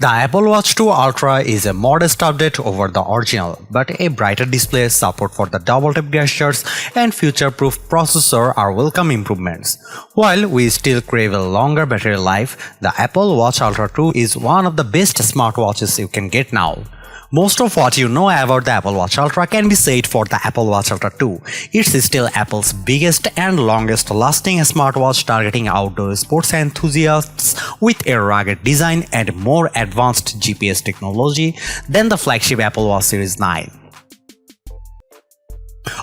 The Apple Watch 2 Ultra is a modest update over the original, but a brighter display, support for the double tap gestures, and future-proof processor are welcome improvements. While we still crave a longer battery life, the Apple Watch Ultra 2 is one of the best smartwatches you can get now. Most of what you know about the Apple Watch Ultra can be said for the Apple Watch Ultra 2. It's still Apple's biggest and longest lasting smartwatch targeting outdoor sports enthusiasts with a rugged design and more advanced GPS technology than the flagship Apple Watch Series 9.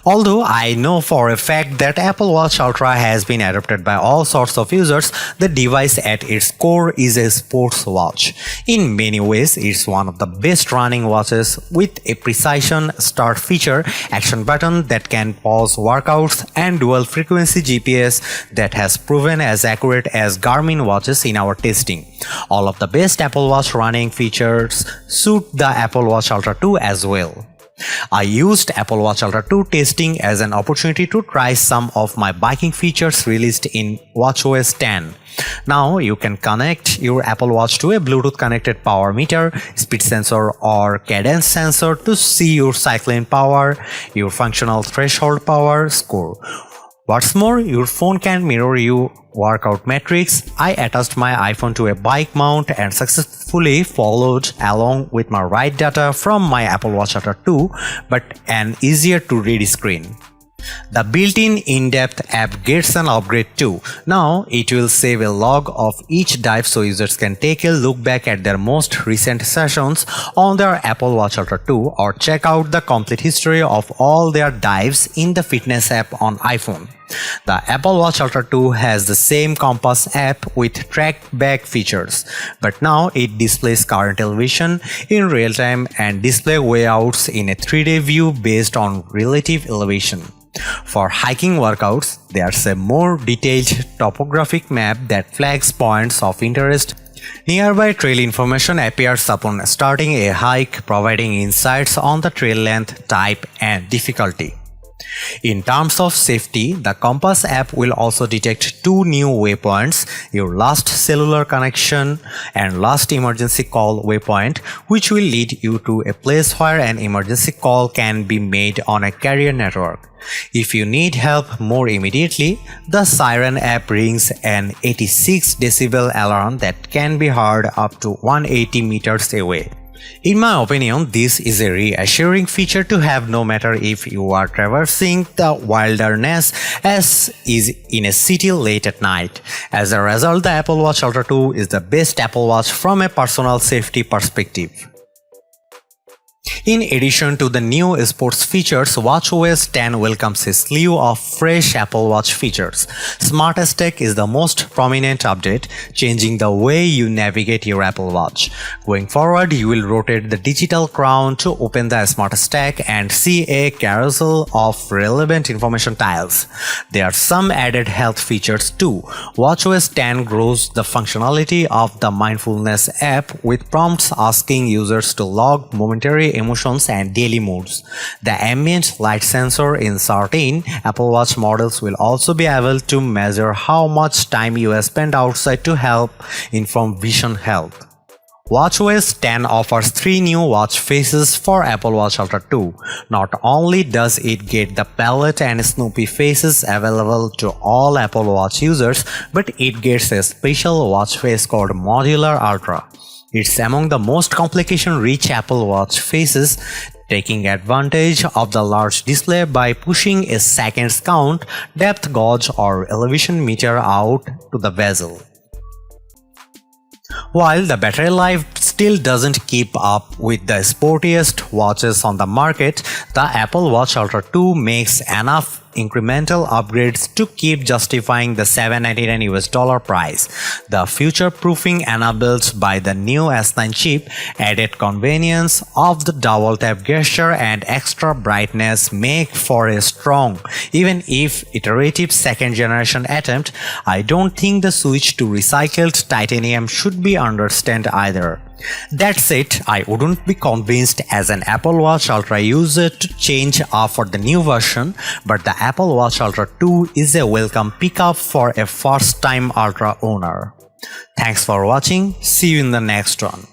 Although I know for a fact that Apple Watch Ultra has been adopted by all sorts of users, the device at its core is a sports watch. In many ways, it's one of the best running watches with a precision start feature, action button that can pause workouts, and dual frequency GPS that has proven as accurate as Garmin watches in our testing. All of the best Apple Watch running features suit the Apple Watch Ultra 2 as well. I used Apple Watch Ultra 2 testing as an opportunity to try some of my biking features released in watchOS 10. Now you can connect your Apple Watch to a Bluetooth connected power meter, speed sensor or cadence sensor to see your cycling power, your functional threshold power score. What's more, your phone can mirror your workout metrics. I attached my iPhone to a bike mount and successfully followed along with my ride data from my Apple Watch Ultra 2, but an easier to read screen. The built-in in-depth app gets an upgrade too. Now it will save a log of each dive so users can take a look back at their most recent sessions on their Apple Watch Ultra 2 or check out the complete history of all their dives in the fitness app on iPhone. The Apple Watch Ultra 2 has the same compass app with track back features, but now it displays current elevation in real time and display wayouts in a 3D view based on relative elevation. For hiking workouts, there's a more detailed topographic map that flags points of interest. Nearby trail information appears upon starting a hike, providing insights on the trail length, type, and difficulty. In terms of safety, the Compass app will also detect two new waypoints, your last cellular connection and last emergency call waypoint, which will lead you to a place where an emergency call can be made on a carrier network. If you need help more immediately, the Siren app rings an 86 decibel alarm that can be heard up to 180 meters away. In my opinion, this is a reassuring feature to have no matter if you are traversing the wilderness as is in a city late at night. As a result, the Apple Watch Ultra 2 is the best Apple Watch from a personal safety perspective. In addition to the new sports features, watchOS 10 welcomes a slew of fresh Apple Watch features. Smart Stack is the most prominent update, changing the way you navigate your Apple Watch. Going forward, you will rotate the digital crown to open the Smart Stack and see a carousel of relevant information tiles. There are some added health features too. watchOS 10 grows the functionality of the Mindfulness app with prompts asking users to log momentary emotions and daily moods. The ambient light sensor in certain Apple Watch models will also be able to measure how much time you spend outside to help inform vision health. watchOS 10 offers 3 new watch faces for Apple Watch Ultra 2. Not only does it get the palette and Snoopy faces available to all Apple Watch users, but it gets a special watch face called Modular Ultra. It's among the most complication-rich Apple Watch faces, taking advantage of the large display by pushing a seconds count, depth gauge or elevation meter out to the bezel. While the battery life still doesn't keep up with the sportiest watches on the market, the Apple Watch Ultra 2 makes enough incremental upgrades to keep justifying the $799 price. The future-proofing enabled by the new S9 chip, added convenience of the double tap gesture and extra brightness make for a strong, even if iterative second-generation attempt. I don't think the switch to recycled titanium should be understood either. That said, I wouldn't be convinced as an Apple Watch Ultra user to change for the new version, but the Apple Watch Ultra 2 is a welcome pickup for a first-time Ultra owner. Thanks for watching, see you in the next one.